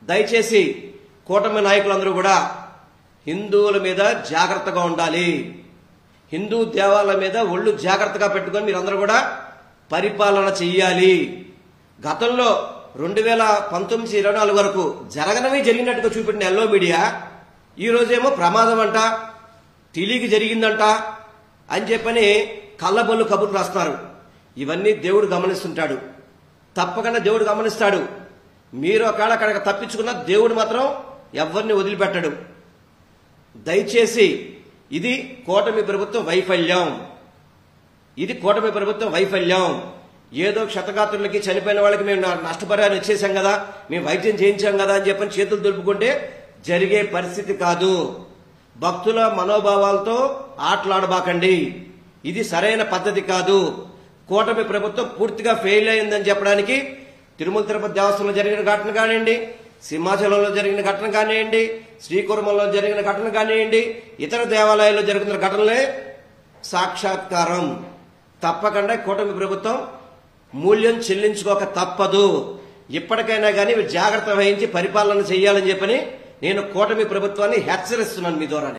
దయచేసి కూటమి నాయకులందరూ కూడా హిందువుల మీద జాగ్రత్తగా ఉండాలి. హిందూ దేవాలయాల మీద ఒళ్ళు జాగ్రత్తగా పెట్టుకొని మీరందరూ కూడా పరిపాలన చెయ్యాలి. గతంలో 2019-24 వరకు జరగనవి జరిగినట్టుగా చూపెట్టిన ఎల్లో మీడియా ఈ రోజేమో ప్రమాదం అంట, తెలియక జరిగిందంట అని చెప్పని కళ్ళబొల్లు కబుర్లు రాస్తున్నారు. ఇవన్నీ దేవుడు గమనిస్తుంటాడు, తప్పకుండా దేవుడు గమనిస్తాడు. మీరు ఒకవేళ అక్కడ తప్పించుకున్న దేవుడు మాత్రం ఎవరిని వదిలిపెట్టడు. దయచేసి ఇది కూటమి ప్రభుత్వం వైఫల్యం. ఇది కూటమి ప్రభుత్వం వైఫల్యం. ఏదో క్షతగాత్రులకి చనిపోయిన వాళ్ళకి మేము నష్టపరిహారం ఇచ్చేసాం కదా, మేము వైద్యం చేయించాం కదా అని చెప్పని చేతులు దులుపుకుంటే జరిగే పరిస్థితి కాదు. భక్తుల మనోభావాలతో ఆటలాడబాకండి. ఇది సరైన పద్ధతి కాదు. కూటమి ప్రభుత్వం పూర్తిగా ఫెయిల్ అయిందని చెప్పడానికి తిరుమల తిరుపతి దేవస్థానంలో జరిగిన ఘటన కానివ్వండి, సింహాచలంలో జరిగిన ఘటన కానివ్వండి, శ్రీకుర్మంలో జరిగిన ఘటన కానివ్వండి, ఇతర దేవాలయాల్లో జరుగుతున్న ఘటనలే సాక్షాత్కారం. తప్పకుండా కూటమి ప్రభుత్వం మూల్యం చెల్లించుకోక తప్పదు. ఇప్పటికైనా కానీ జాగ్రత్త వహించి పరిపాలన చేయాలని చెప్పని నేను కూటమి ప్రభుత్వాన్ని హెచ్చరిస్తున్నాను మీ ద్వారా.